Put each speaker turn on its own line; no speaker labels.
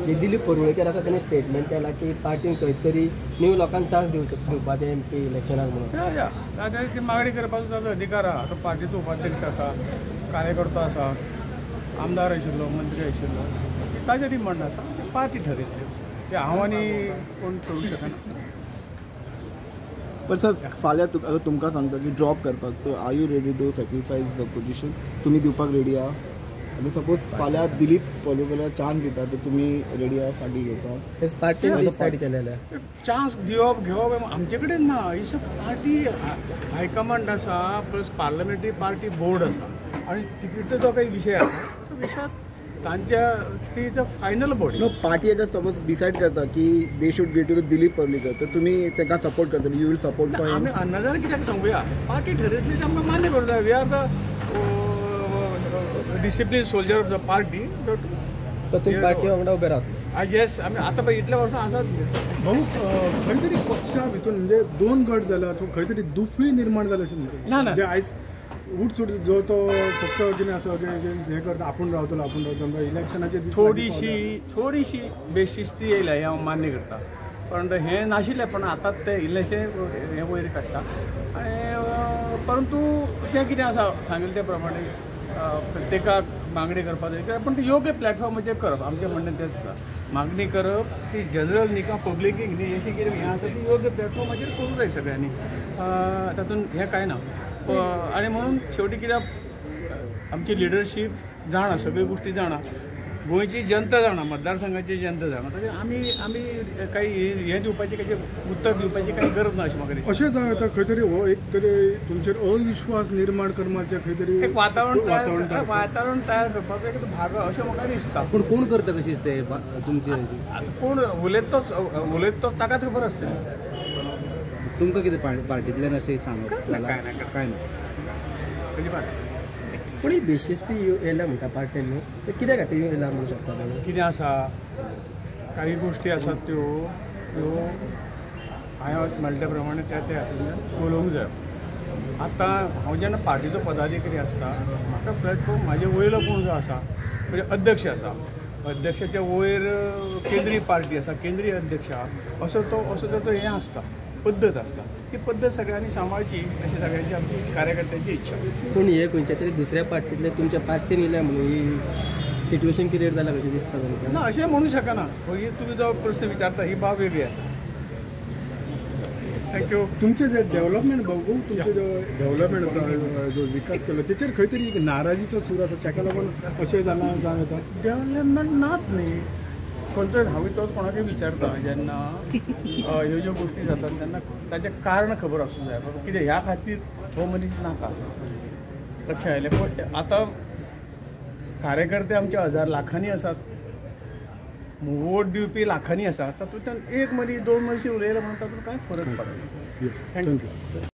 जे दिलीप पडवळकर आसा ताणें स्टेटमेंट केला की पार्टीन खंय तरी न्यू लोकांक चान्स दिवपाचे MP इलेक्शनाक म्हणून.
ती मागणी करपाचो ताजो अधिकार आहा. तो पार्टीचो उपाध्यक्ष आसा, कार्यकर्तो आसा, आमदार आशिल्लो, मंत्री आशिल्लो, ताजें रिमांड आसा. पार्टी ठरयतली. ते हांव आनी कोण करूंक शकना.
पण सर फाल्यां अगर तुमकां सांगता की ड्रॉप करपाक तो are you ready to sacrifice the position? तुमी दिवपाक रेडी आहा? आनी सपोज फाल्यां दिलीप पडवळकर चान्स दिता तर तुमी रेडी आहा फाटी घेवपाक?
पार्टीन डिसायड केलेले
चान्स दिवप घेवप आमचे कडेन ना. ही पार्टी हायकमांड आसा, प्लस पार्लमेंटरी पार्टी बोर्ड आसा, आनी तिकीटचो जो काही विशय आसा तो विशयात तांच्या ती is a final body.
No party अगर सपोज डिसायड करता की they should get to the Dilip Padwalkar तर तुमी तांकां सपोर्ट करता? You will support for?
आमी अन्नदार कित्याक सांगुया? पार्टी ठरयतली आमकां मान्य करूं जाय. We are the discipline soldier of the party.
So तुमी पार्टी वांगडा उबे रावतले?
येस. आमी आतां पळय इतल्या वर्सां आसात.
भाऊ खंय तरी पक्षा भितर म्हणजे 2 गट जाला, खंय तरी दुफळी निर्माण जाले अशें म्हणटा.
ना
जे आयज उठसूट जो तो पक्ष कितें आसा हे करता, आपूण रावतलो इलेक्शनाचे
थोडीशी बेशिस्ती येयल्या हें हांव मान्य करता. पण हें नाशिल्लें, पण आतां ते इल्लेशें हें वयर काडटा. आनी परंतु जें कितें आसा सांगिल्लें त्या प्रमाणे प्रत्येकाक मागणी करपाक जाय, पण ते योग्य प्लॅटफॉर्माचेर करप. आमचें म्हणणें तेंच आसा. मागणी करप ती जनरल न्ही का पब्लिकीक न्ही, अशें कितें हें आसा ती योग्य प्लॅटफॉर्माचेर करूंक जाय सगळ्यांनी. तातूंत हें कांय ना. आनी म्हणून शेवटी कित्याक आमची लिडरशीप जाणा, सगळ्यो गोश्टी जाणा, गोंयची जनता जाणा, मतदारसंघाची जनता जाणा. तशें आमी काही हें दिवपाचें काही उत्तर दिवपाची काही गरज ना अशें म्हाका दिसता.
अशें जाय आतां खंय तरी हो एक तरी तुमचेर अविश्वास निर्माण करपाचें खंय तरी
एक वातावरण तयार करपाचो एक भाग अशें म्हाका दिसता.
पूण कोण करता कशी दिसता तुमचे?
आतां कोण उलयता तोच ताकाच खबर आसतली.
तुमकां कितें पार्टींतल्यान अशें सांगप?
काय ना.
पूण ही बेशिस्ती येयल्या म्हणटा पार्टीन न्हू, ते कित्या खातीर येयला म्हणूं शकता तुमी?
कितें आसा, काही गोश्टी आसात त्यो हांवें म्हणल्या प्रमाणे त्या हातूंतल्यान उलोवंक जाय. आतां हांव जेन्ना पार्टीचो पदाधिकारी आसता, म्हाका प्लॅटफॉर्म म्हाजे वयलो कोण जो आसा म्हणजे अध्यक्ष आसा, अध्यक्षाच्या वयर केंद्रीय पार्टी आसा, केंद्रीय अध्यक्ष आहा, असो तो हें आसता, पद्दत आसता. ती पद्दत सगळ्यांनी सांबाळची अशी सगळ्यांची आमची कार्यकर्त्यांची इच्छा.
पूण हे खंयच्या तरी दुसऱ्या पार्टींतले तुमच्या पार्टीन येयल्या म्हणून ही सिट्युएशन क्रिएट जाल्या कशें दिसता तुमकां?
ना, अशें म्हणूं शकना. ही तुमी जो प्रश्न विचारता ही बाब वेगळी आसा. थँक्यू.
तुमचे जे डेव्हलपमेंट भाऊ तुमचे जो डेव्हलपमेंट आसा, जो विकास केलो तेचेर खंय तरी एक नाराजीचो सूर आसा, ताका लागून अशें जालां जावन येता?
डेव्हलपमेंट नात न्ही. खंयचोय हांवें तोच कोणाकय विचारता जेन्ना ह्यो ज्यो गोश्टी जातात तेन्ना ताचें कारण खबर आसूंक जाय. कितें ह्या खातीर हो मनीस नाका लक्षांत आयलें. पण आतां कार्यकर्ते आमचे हजार लाखांनी आसात, वोट दिवपी लाखांनी आसात. तातूंतल्यान एक मनीस 2 मनीस उलयले म्हणून तातूंत कांय फरक पडना. थँक्यू.